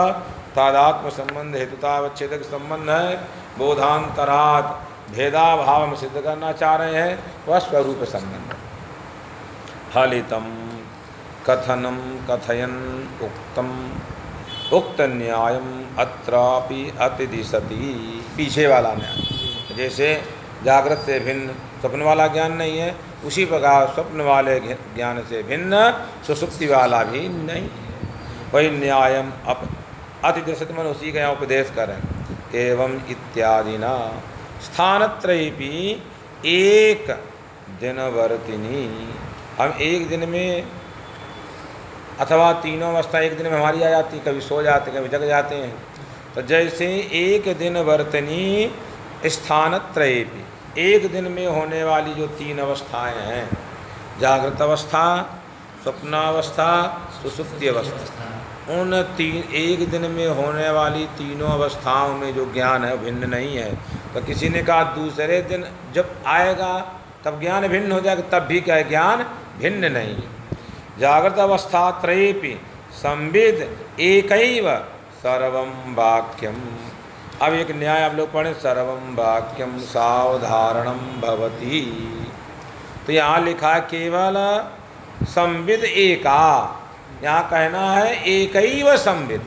तादात्म संबंध हेतुतावच्छेदक संबंध है। बोधांतरात् भेदाभाव में सिद्ध करना चाह रहे हैं, वह स्वरूप संबंध। फलितम कथनम कथयन उक्तम उक्त न्यायम अत्रापि अतिदिशति। पीछे वाला न्याय, जैसे जागृत से भिन्न स्वप्न वाला ज्ञान नहीं है, उसी प्रकार स्वप्न वाले ज्ञान से भिन्न सुषुप्ति वाला भी नहीं। वही न्यायम अतिदिशति मन उसी का यहाँ उपदेश करें। एवं इत्यादि न स्थानत्रयीपि एक दिनवर्तिनी। हम एक दिन में अथवा तीनों अवस्था एक दिन में हमारी आ जाती, कभी सो जाते कभी जग जाते हैं। तो जैसे एक दिन वर्तनी स्थानत्रयीपि, एक दिन में होने वाली जो तीन अवस्थाएं हैं, जागृत अवस्था, स्वप्नावस्था, सुषुप्ति अवस्था, उन तीन एक दिन में होने वाली तीनों अवस्थाओं में जो ज्ञान है भिन्न नहीं है। तो किसी ने कहा दूसरे दिन जब आएगा तब ज्ञान भिन्न हो जाएगा, तब भी क्या है? ज्ञान भिन्न नहीं है। जागृत अवस्था त्रयेपि संविद एकैव सर्वं वाक्यम। अब एक न्याय आप लोग पढ़ें, सर्वं वाक्यम सावधारणम भवति। तो यहाँ लिखा केवल संविद एका, यहाँ कहना है एकैव संविद,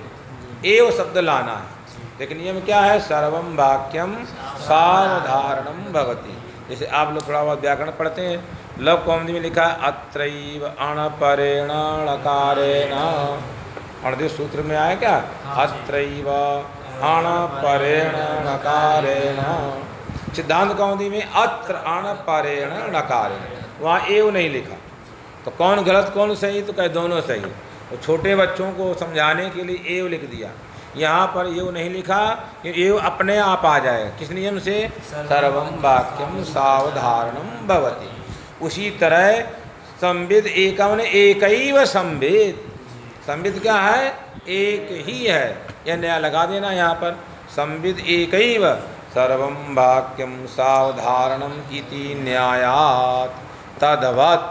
एव शब्द लाना है। लेकिन नियम क्या है? सर्वं वाक्यम सावधारणम भवति। जैसे आप लोग थोड़ा बहुत व्याकरण पढ़ते हैं, लव कौमुदी में लिखा है अत्रैव अणपरेण णकारेण। अणदेश सूत्र में आया क्या? अत्रैव अणपरेण णकारेण। सिद्धांत कौमुदी में अत्र अणपरेण णकारेण, वहाँ एव नहीं लिखा। तो कौन गलत कौन सही? तो कहे दोनों सही। तो छोटे बच्चों को समझाने के लिए एव लिख दिया, यहाँ पर एव नहीं लिखा कि एव अपने आप आ जाए। किस नियम से? सर्वं वाक्यम सावधारणम भवति। उसी तरह संविद एकम एकैव संविद। संविद क्या है? एक ही है। यह नया लगा देना यहाँ पर, संविद एकैव सर्वं वाक्यम सावधारणम इति न्यायात् तद्वत्।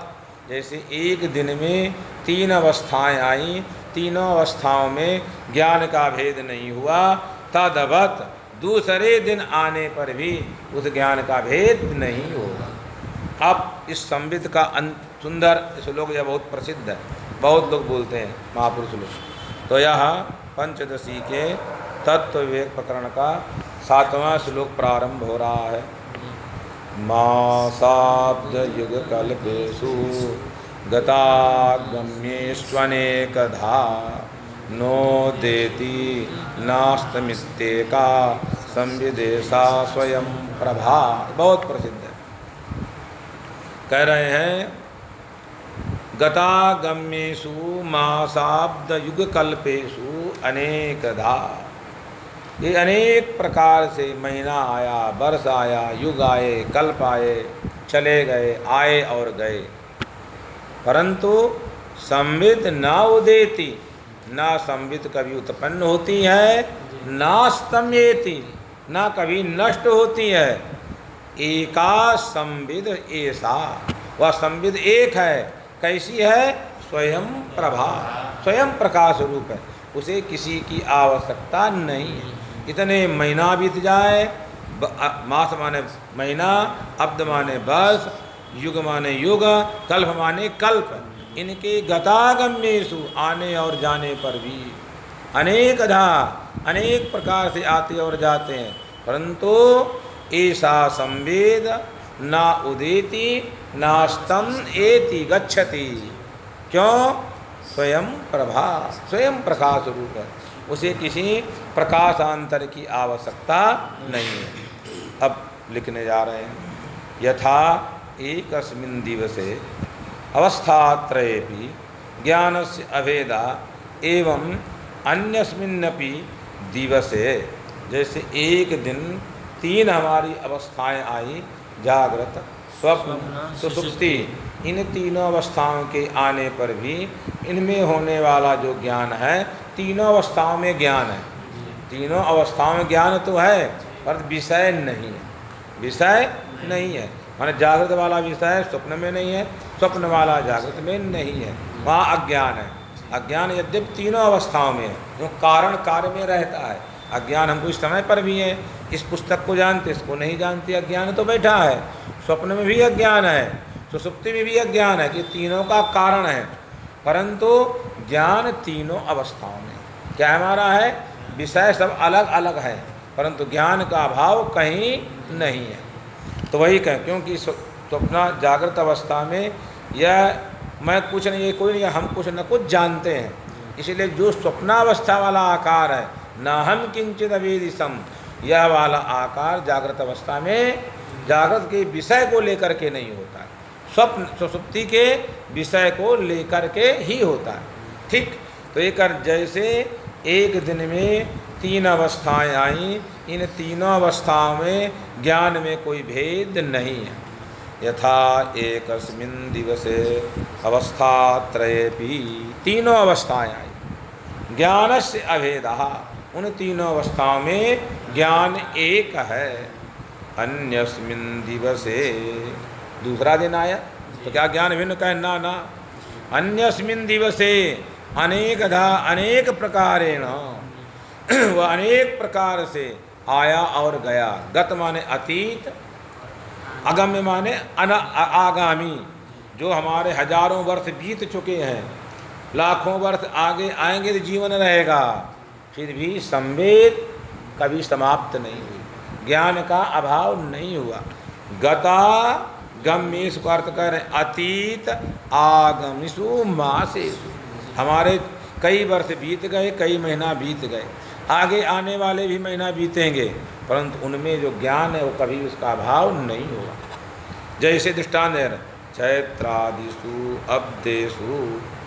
जैसे एक दिन में तीन अवस्थाएं आई, तीनों अवस्थाओं में ज्ञान का भेद नहीं हुआ, तद्वत् दूसरे दिन आने पर भी उस ज्ञान का भेद नहीं होगा। अब इस संविद का सुंदर श्लोक यह बहुत प्रसिद्ध है, बहुत लोग बोलते हैं महापुरुष लोग। तो यह पंचदशी के तत्व विवेक प्रकरण का 7वां श्लोक प्रारंभ हो रहा है। मासाब्द युग कल्पेषु गतागम्येष्वनेकधा नोदेति नास्तमित्येका संविदेशा स्वयं प्रभा। बहुत प्रसिद्ध है। कह रहे हैं गतागम्येषु मासाब्द युग कल्पेषु अनेकधा। ये अनेक प्रकार से महीना आया, वर्ष आया, युग आए, कल्प आए, चले गए, आए और गए, परंतु संविद न उदेति, ना संविद कभी उत्पन्न होती है, ना स्तम्येति, ना कभी नष्ट होती है। एका संविद ऐसा, वह संविद एक है। कैसी है? स्वयं प्रभा, स्वयं प्रकाश रूप है, उसे किसी की आवश्यकता नहीं है। इतने महीना बीत जाए, मास माने महीना, अब्द माने वर्ष, युग माने युग, कल्प माने कल्प। इनके गतागम्येषु आने और जाने पर भी अनेकधा अनेक प्रकार से आते और जाते हैं, परंतु ऐसा संवेद ना उदेति नास्तम एति गच्छति। क्यों? स्वयं प्रभा, स्वयं प्रकाश रूप है, उसे किसी प्रकाशांतर की आवश्यकता नहीं है। अब लिखने जा रहे हैं, यथा एकस्मिन् दिवसे अवस्थात्रयेपि ज्ञानस्य अभेदा एवं अन्यस्मिन्नपि दिवसे, जैसे एक दिन तीन हमारी अवस्थाएं आई, जागृत, स्वप्न, सुषुप्ति। इन तीनों अवस्थाओं के आने पर भी इनमें होने वाला जो ज्ञान है, तीनों अवस्थाओं में ज्ञान है। तीनों अवस्थाओं में ज्ञान तो है, पर विषय नहीं है, विषय नहीं है। माने जागृत वाला विषय स्वप्न में नहीं है, स्वप्न वाला जागृत में नहीं है, वहाँ अज्ञान है। अज्ञान यद्यपि तीनों अवस्थाओं में है, जो कारण कार्य में रहता है। अज्ञान हमको इस समय पर भी है, इस पुस्तक को जानते, इसको नहीं जानते, अज्ञान तो बैठा है। स्वप्न में भी अज्ञान है, सुषुप्ति में भी अज्ञान है, कि तीनों का कारण है, परंतु ज्ञान तीनों अवस्थाओं में। क्या हमारा है? विषय सब अलग अलग है, परंतु ज्ञान का अभाव कहीं नहीं है। तो वही कहें, क्योंकि स्वप्न जागृत अवस्था में यह मैं कुछ नहीं, ये कोई नहीं, हम कुछ न कुछ जानते हैं। इसलिए जो स्वप्नावस्था वाला आकार है, न हम किंचित अवेदिशम, यह वाला आकार जागृत अवस्था में जागृत के विषय को लेकर के नहीं होता है, स्वप्न सुषुप्ति के विषय को लेकर के ही होता है। ठीक, तो एक जैसे एक दिन में तीन अवस्थाएं आई, इन तीनों अवस्थाओं में ज्ञान में कोई भेद नहीं है। यथा एकस्मिन् दिवसे अवस्थात्रयेपि, तीनों अवस्थाएं आई, ज्ञानस्य अभेदः, उन तीनों अवस्थाओं में ज्ञान एक है। अन्यस्मिन् दिवसे, दूसरा दिन आया तो क्या ज्ञान भिन्न कहे? ना ना, अन्यस्मिन् दिवसे अनेकधा अनेक प्रकारेण, वह अनेक प्रकार से आया और गया। गत माने अतीत, अगम्य माने आगामी, जो हमारे हजारों वर्ष बीत चुके हैं, लाखों वर्ष आगे आएंगे तो जीवन रहेगा, फिर भी संवेद कभी समाप्त नहीं हुई, ज्ञान का अभाव नहीं हुआ। गता गम्येषु का अर्थ कर रहे हैं अतीत आगमिषु मासेषु, हमारे कई वर्ष बीत गए, कई महीना बीत गए, आगे आने वाले भी महीना बीतेंगे, परंतु उनमें जो ज्ञान है वो कभी उसका अभाव नहीं होगा। जैसे दृष्टांत है, चैत्रादिषु अब्देषु,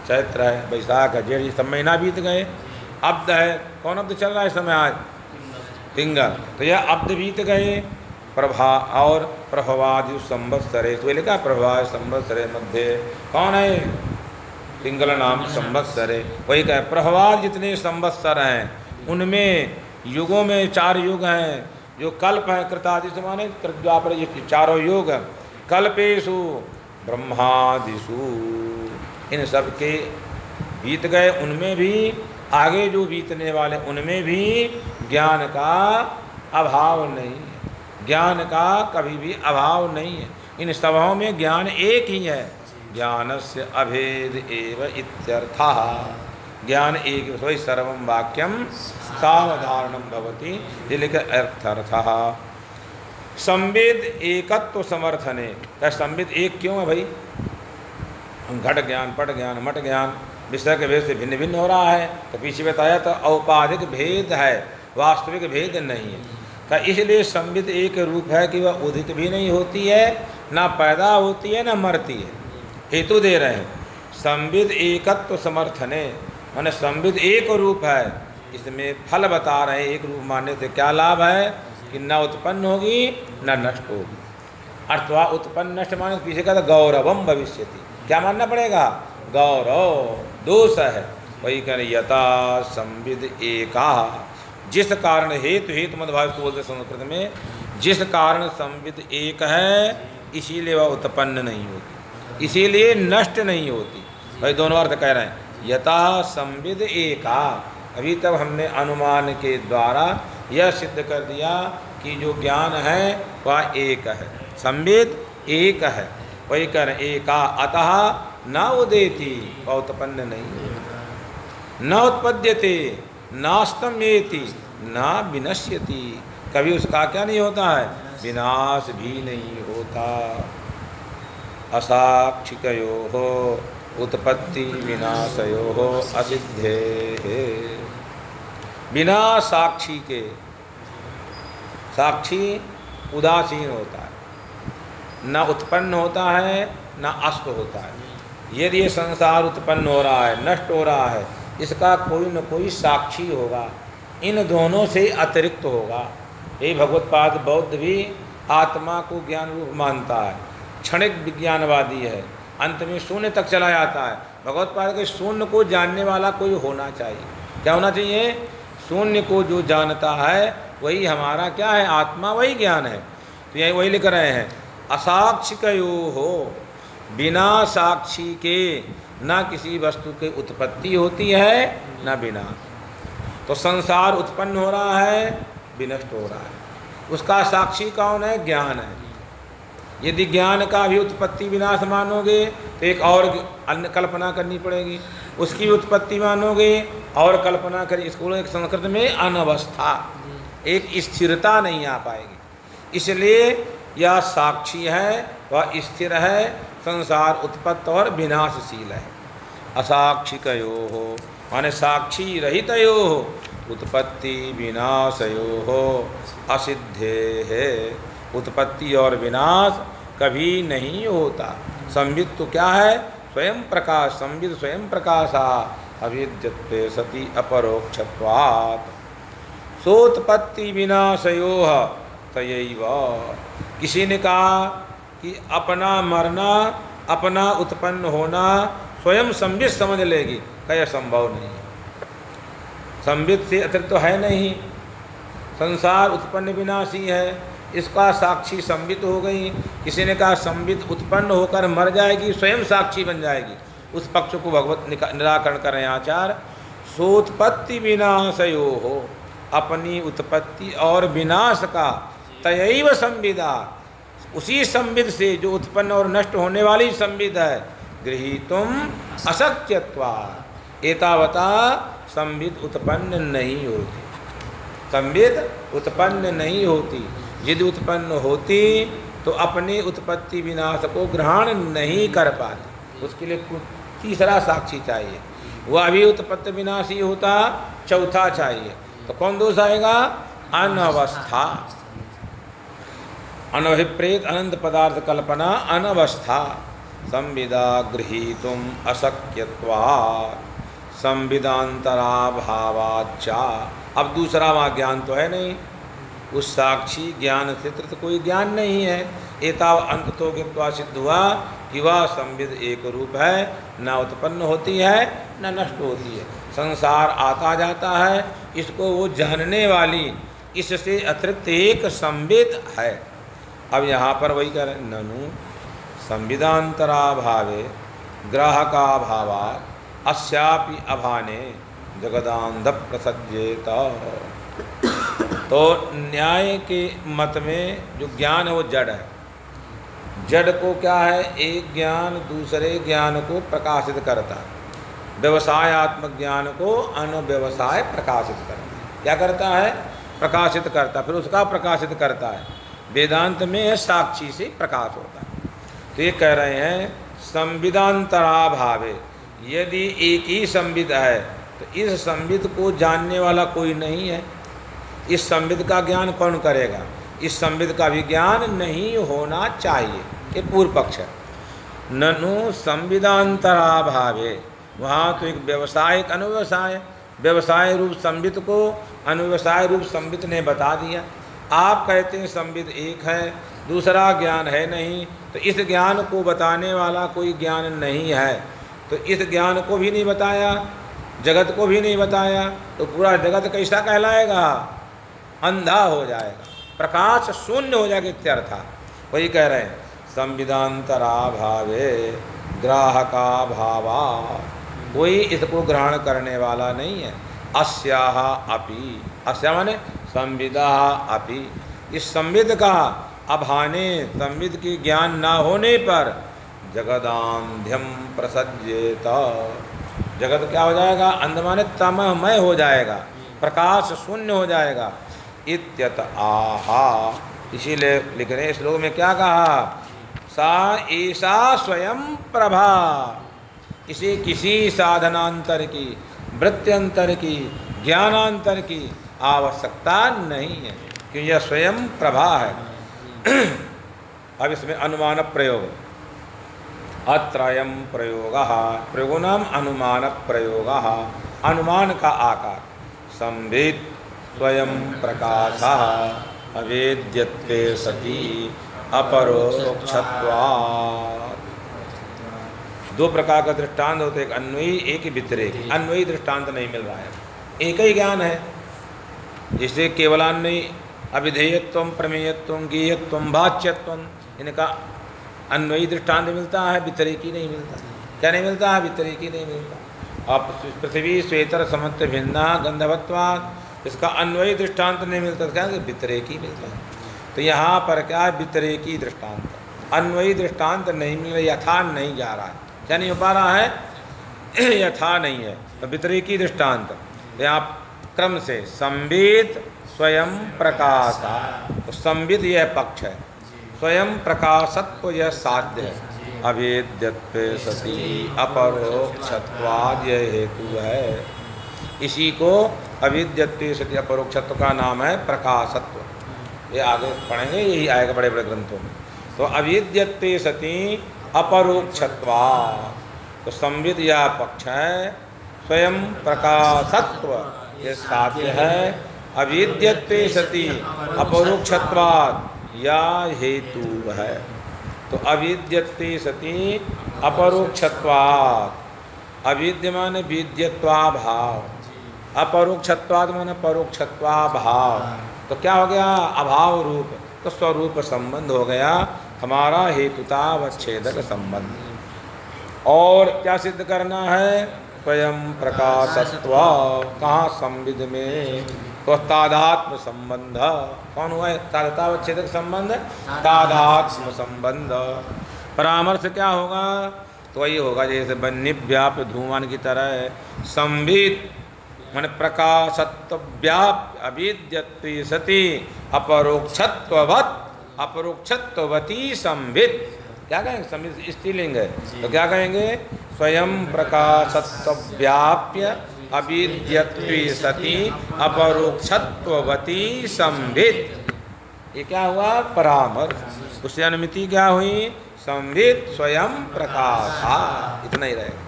चैत्र है, वैशाख है, जेठ, सब महीना बीत गए। अब्द है, कौन अब्द चल रहा है इस समय? आज पिंगल, तो यह अब्द बीत गए। प्रभा और प्रभवादि संवत्सरे, तो लिखा प्रभा संवत्सरे मध्य, कौन है? पिंगल नाम संवत्सरे। वही कहे प्रभवाद जितने संवत्सर हैं उनमें युगों में चार युग हैं, जो कल्प है, कृतादि से माने द्वापर, ये चारों युग। कल्पेषु ब्रह्मादिषु, इन सब के बीत गए, उनमें भी आगे जो बीतने वाले उनमें भी ज्ञान का अभाव नहीं है, ज्ञान का कभी भी अभाव नहीं है। इन सबों में ज्ञान एक ही है, ज्ञानस्य अभेद एव इत्यर्थः। ज्ञान एक, वही सर्वं वाक्यम सावधारणं भवति, ये लिखा अर्थः। संवेद एकत्व समर्थने, क्या संवेद एक क्यों है भाई? घट ज्ञान, पट ज्ञान, मट ज्ञान विषय के भेद से भिन्न भिन्न हो रहा है, तो पीछे बताया था औपाधिक भेद है, वास्तविक भेद नहीं है। का इसलिए संविद एक रूप है कि वह उदित भी नहीं होती है, ना पैदा होती है, ना मरती है। हेतु दे रहे हैं, संविद एकत्व समर्थने, माने संविद एक रूप है, इसमें फल बता रहे हैं। एक रूप मानने से क्या लाभ है कि न उत्पन्न होगी न नष्ट होगी। अर्थवा उत्पन्न नष्ट माने पीछे का था गौरवम भविष्यति, क्या मानना पड़ेगा? गौरव दोष है। वही कह रहे यथा संविद एका, जिस कारण हेतु हेतु मध्यभाव को बोलते संस्कृत में, जिस कारण संविद एक है इसीलिए वह उत्पन्न नहीं होती, इसीलिए नष्ट नहीं होती। भाई दोनों अर्थ कह रहे हैं। यथा संविद एका, अभी तक हमने अनुमान के द्वारा यह सिद्ध कर दिया कि जो ज्ञान है वह एक है, संविद एक है। वही कर एका अतः न उदेति, उत्पन्न नहीं, न उत्पद्यते, नास्तम्येति, न विनश्यति, कभी उसका क्या नहीं होता है, विनाश भी नहीं होता। असाक्षिकयोः उत्पत्ति विनाशयोः असिद्धेः। बिना साक्षी के, साक्षी उदासीन होता है, न उत्पन्न होता है न अस्त होता है। यदि ये संसार उत्पन्न हो रहा है, नष्ट हो रहा है, इसका कोई न कोई साक्षी होगा, इन दोनों से अतिरिक्त होगा। ये भगवत्पाद बौद्ध भी आत्मा को ज्ञान रूप मानता है, क्षणिक विज्ञानवादी है, अंत में शून्य तक चला जाता है। भगवत्पाद के शून्य को जानने वाला कोई होना चाहिए। क्या होना चाहिए? शून्य को जो जानता है वही हमारा क्या है, आत्मा, वही ज्ञान है। तो यही वही लिख रहे हैं, असाक्षिकयोः, बिना साक्षी के न किसी वस्तु की उत्पत्ति होती है न विनाश। तो संसार उत्पन्न हो रहा है, विनष्ट हो रहा है, उसका साक्षी कौन है? ज्ञान है। यदि ज्ञान का भी उत्पत्ति विनाश मानोगे तो एक और अन्य कल्पना करनी पड़ेगी, उसकी भी उत्पत्ति मानोगे और कल्पना करिए, इसको एक संस्कृत में अनवस्था, एक स्थिरता नहीं आ पाएगी। इसलिए यह साक्षी है, वह स्थिर है, संसार उत्पत्ति और विनाशशील है। असाक्षिकयोः माने साक्षी रहितयोः उत्पत्ति विनाशयोः असिद्धेः। उत्पत्ति और विनाश कभी नहीं होता। संविद तो क्या है? स्वयं प्रकाश, संविद स्वयं प्रकाशा अविद्यते सति अपरोक्षत्वात्। सोत्पत्ति विनाशयोः तयैव। किसी ने कहा कि अपना मरना, अपना उत्पन्न होना स्वयं संविद समझ लेगी, क्या संभव नहीं है। संविद से अतिरिक्त तो है नहीं, संसार उत्पन्न विनाशी है, इसका साक्षी संविद हो गई। किसी ने कहा संविद उत्पन्न होकर मर जाएगी, स्वयं साक्षी बन जाएगी, उस पक्ष को भगवत निराकरण कर रहे हैं आचार्य। सोत्पत्ति विनाशयोः, अपनी उत्पत्ति और विनाश का तयैव संविदा, उसी संविद से जो उत्पन्न और नष्ट होने वाली संविद है, गृहीतुम अशक्यत्वात्। एतावता संविद उत्पन्न नहीं होती, संविद उत्पन्न नहीं होती। यदि उत्पन्न होती तो अपनी उत्पत्ति विनाश को ग्रहण नहीं कर पाती, उसके लिए तीसरा साक्षी चाहिए, वह भी उत्पत्ति विनाशी होता, चौथा चाहिए। तो कौन दोष आएगा? अनवस्था, अनभिप्रेत अनंत पदार्थ कल्पना, अनवस्था। संविदा गृहीतुम अशक्यत्वात् संविदांतराभावाच्चा। अब दूसरा वहाँ ज्ञान तो है नहीं, उस साक्षी ज्ञान से तो कोई ज्ञान नहीं है। एताव अंत तो ज्ञात्वा सिद्ध हुआ कि वह संविद एक रूप है, न उत्पन्न होती है न नष्ट होती है, संसार आता जाता है, इसको वो जानने वाली इससे अतिरिक्त एक संविद है। अब यहाँ पर वही कह रहे हैं, ननु संविदांतराभावे ग्राहकाभावात् अस्यापि अभाने जगदांध प्रसज्येत। तो न्याय के मत में जो ज्ञान है वो जड़ है। जड़ को क्या है? एक ज्ञान दूसरे ज्ञान को प्रकाशित करता है। व्यवसायात्मक ज्ञान को अनव्यवसाय प्रकाशित करता है। क्या करता है? प्रकाशित करता, फिर उसका प्रकाशित करता है। वेदांत में साक्षी से प्रकाश होता है। तो ये कह रहे हैं संविदांतराभावे, यदि एक ही संविद है तो इस संविद को जानने वाला कोई नहीं है। इस संविद का ज्ञान कौन करेगा? इस संविद का भी ज्ञान नहीं होना चाहिए, ये पूर्व पक्ष है। ननु संविदांतराभावे, वहाँ तो एक व्यवसाय, एक अनुव्यवसाय, व्यवसाय रूप संविद को अनुव्यवसाय रूप संविद ने बता दिया। आप कहते हैं संविद एक है, दूसरा ज्ञान है नहीं, तो इस ज्ञान को बताने वाला कोई ज्ञान नहीं है, तो इस ज्ञान को भी नहीं बताया, जगत को भी नहीं बताया, तो पूरा जगत कैसा कहलाएगा? अंधा हो जाएगा, प्रकाश शून्य हो जाएगा इत्यर्थ। वही कह रहे हैं संविदांतराभावे ग्राहकाभावा, कोई इसको ग्रहण करने वाला नहीं है। अस्याह अपि, अस्या माने संविदा अपि, इस संविद का अभाने, संविद की ज्ञान ना होने पर जगदांध्यम प्रसज्येत। जगत क्या हो जाएगा? अंध माने तममय हो जाएगा, प्रकाश शून्य हो जाएगा। इत्यत आहा, इसीलिए लिख रहे श्लोक में क्या कहा? सा ईशा स्वयं प्रभा। इसे किसी साधनांतर की, वृत्त्यंतर की, ज्ञानांतर की आवश्यकता नहीं है, क्योंकि यह स्वयं प्रभा है। अब इसमें अनुमान प्रयोग, अत्रयम प्रयोगः, प्रयोगो नाम अनुमान प्रयोगः, अनुमान का आकार। संवेद स्वयं प्रकाशः अवेद्यत्वे सति अपरोक्षत्वात्। दो प्रकार का दृष्टांत होते, एक अन्वयी एक व्यतिरेकी। अन्वयी दृष्टांत नहीं मिल रहा है, एक ही ज्ञान है। जिसे केवलान्वयी अविधेयत्व, प्रमेयत्व, ज्ञेयत्व, वाच्यत्व, इनका अन्वयी दृष्टांत मिलता है, व्यतिरेकी नहीं मिलता। क्या नहीं मिलता है? व्यतिरेकी नहीं मिलता। अब पृथ्वी श्वेतर समत्व भिन्ना गंधवत्वात्, इसका अन्वयी दृष्टांत नहीं मिलता, क्या व्यतिरेकी मिलता है। तो यहाँ पर क्या है? व्यतिरेकी दृष्टांत, अन्वयी दृष्टांत नहीं मिल रहा, यथा नहीं जा रहा है। क्या नहीं हो पा रहा है? यथा नहीं है, तो व्यतिरेकी दृष्टांत। तो यहाँ क्रम से संविद स्वयं प्रकाशा, तो संविद यह पक्ष है, स्वयं प्रकाशत्व यह साध्य है। अवेद्यत्वे सति अपरोक्षत्वाद यह हेतु है। इसी को अविद्यत्वे सति अपरोक्षत्व का नाम है प्रकाशत्व। ये आगे पढ़ेंगे, यही आएगा बड़े बड़े ग्रंथों में। तो अविद्यत्वे सति अपरोक्षत्वाद, तो संविद यह पक्ष है, स्वयं प्रकाशत्व ये साध्य है। अविद्यत्वे सति अपरोक्षत्वाद या हेतु है। तो अविद्यत्वे सति अपरोक्षत्वात्, अविद्य माने विद्यत्वाभाव, अपरोक्षत्वात् माने परोक्षत्वाभाव। तो क्या हो गया? अभाव रूप, तो स्वरूप संबंध हो गया हमारा, हेतुतावच्छेदक संबंध। और क्या सिद्ध करना है? स्वयं प्रकाशत्व। कहाँ? संविद में। तो तादात्म संबंध कौन हुआ? तादात्म्यच्छेदक संबंध, तादात्म संबंध। परामर्श क्या होगा? तो वही होगा जैसे बन्नी व्याप्य धूमान की तरह। संविद माने प्रकाशत्व व्याप्य अविद्यत्वे सति अपरोक्षत्ववत्, अपरोक्षत्ववती संविद। क्या कहेंगे? संविद स्त्रीलिंग है, तो क्या कहेंगे? स्वयं प्रकाशत्व व्याप्य अविद्यत्वे सति अपरोक्षत्ववती संविद। ये क्या हुआ? परामर्श। उससे अनुमिति क्या हुई? संविद स्वयं प्रकाशा। इतना ही रहेगा,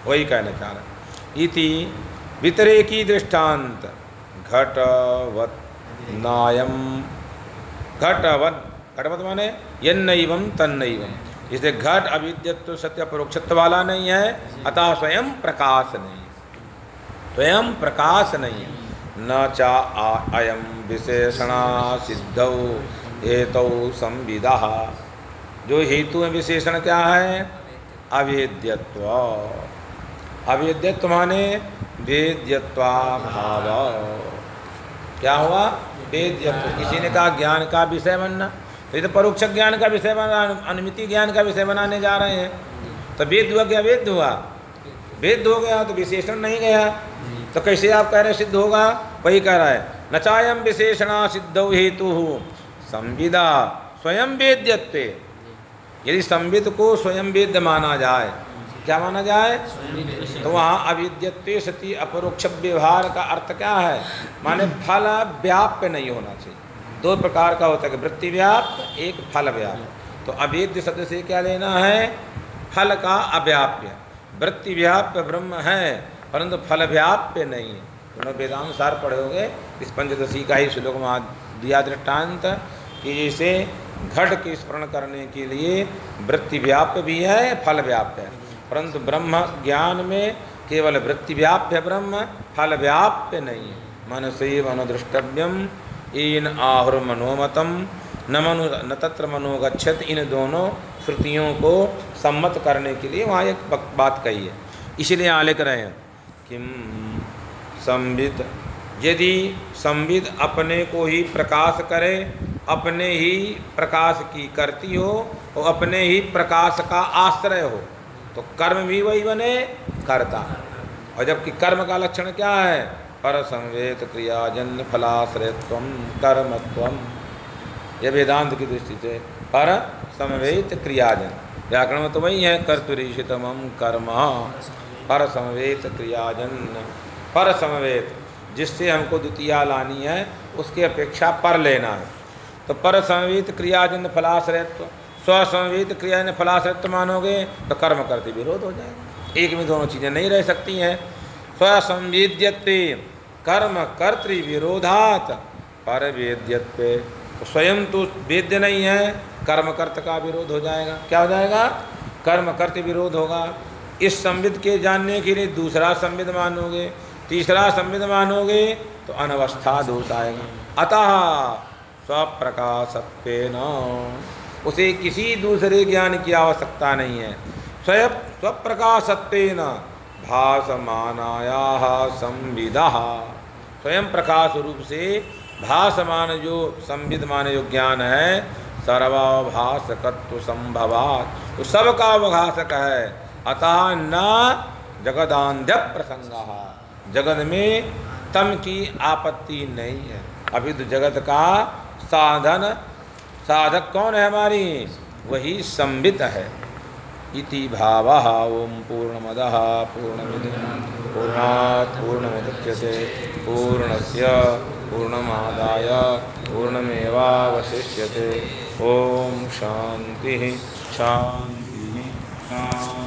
वही कहना चाह रहे। इति व्यतिरेकी दृष्टांत घटवत् नायम। घटवत्, घटवत् माने यन्नैवं तन्नैवं। इसे घट अविद्यत्व सत्य अपरोक्षत्व वाला नहीं है, अतः स्वयं प्रकाश नहीं, स्वयं प्रकाश नहीं है। न चा अयम विशेषणा सिद्धौ हेतौ संविदः। जो हेतु है विशेषण क्या है? अवेद्यत्व। अवेद्यत्व माने वेद्यत्वाभाव। क्या हुआ? वेद्यत्व। किसी ने कहा ज्ञान का विषय बनना, ये तो परोक्ष ज्ञान का विषय बना, अनुमिति ज्ञान का विषय बनाने जा रहे हैं। तो वेद हुआ क्या? वेद हुआ, वेद हो गया, तो विशेषण नहीं गया। तो कैसे आप कह रहे सिद्ध होगा? वही कह रहा है, न चायम विशेषणा सिद्धौ हेतु संविदा स्वयं वेद्यत्वे। यदि संविद को स्वयं वेद्य माना जाए, क्या माना जाए? तो वहाँ अविद्यत्वे सति अपरोक्ष व्यवहार का अर्थ क्या है? माने फल व्याप्य नहीं होना चाहिए। दो प्रकार का होता है, वृत्ति व्याप्य, एक फल व्याप्य। तो अवेद्य शब्द से क्या लेना है? फल का अव्याप्य। वृत्ति व्याप्य ब्रह्म है, परंतु फल व्याप्य नहीं है। दोनों वेदांत सार पढ़ोगे, इस पंचदशी का ही श्लोक में दिया दृष्टांत कि जैसे घट के स्मरण करने के लिए वृत्ति व्याप्य भी है, फल व्याप्य है, परंतु ब्रह्म ज्ञान में केवल वृत्ति व्याप्य ब्रह्म, फल व्याप्य नहीं है। मनसैव अनुदृष्टव्यम इन आहुर मनोमतम न तत्र मनोगच्छत। इन दोनों श्रुतियों को सम्मत करने के लिए वहाँ एक बात कही है। इसलिए यहाँ लिख रहे हैं किम संविद, यदि संविद अपने को ही प्रकाश करे अपने ही प्रकाश की करती हो और अपने ही प्रकाश का आश्रय हो, तो कर्म भी वही बने करता। और जबकि कर्म का लक्षण क्या है? पर संवेद क्रियाजन्य फलाश्रयत्वम कर्मत्वम। यह वेदांत की दृष्टि से पर समवेत क्रियाजन, व्याकरण में तो वही है कर्तुरीशितमम कर्म, पर समवेत क्रियाजन। पर समवेत, जिससे हमको द्वितीया लानी है उसकी अपेक्षा पर लेना है। तो पर समवेत क्रियाजन फलाश्रयत्व, स्वसमवेत क्रियाजन फलाश्रयत्व मानोगे तो कर्म करते विरोध हो जाएगा। एक में दोनों चीज़ें नहीं रह सकती हैं। स्वसंवेद्यत्वे कर्म कर्तृ विरोधात पर वेद्यत्वे, तो स्वयं तो वेद्य नहीं है, कर्म कर्त का विरोध हो जाएगा। क्या हो जाएगा? कर्म कर्त विरोध होगा। इस संविद के जानने के लिए दूसरा संविद मानोगे, तीसरा संविद मानोगे तो अनवस्था दोष आएगा। अतः स्वप्रकाशत्वेन, उसे किसी दूसरे ज्ञान की आवश्यकता नहीं है। स्वप्रकाशत्वेन भासमानायाः संविदः, स्वयं प्रकाश रूप से भासमान जो संविद माने जो ज्ञान है, सर्वाभासकत्व संभवात्, तो सबका अवभाषक है। अतः न जगदान्ध्य प्रसंगः, जगत में तम की आपत्ति नहीं है। अभी तो जगत का साधन साधक कौन है? हमारी वही संविद है। इति भावः। ओम पूर्णमदः पूर्णमिदं पूर्णात् पूर्णमुदच्यते पूर्णस्य पूर्णमादाय पूर्णमेवावशिष्यते। ओम शांति शांति शांति।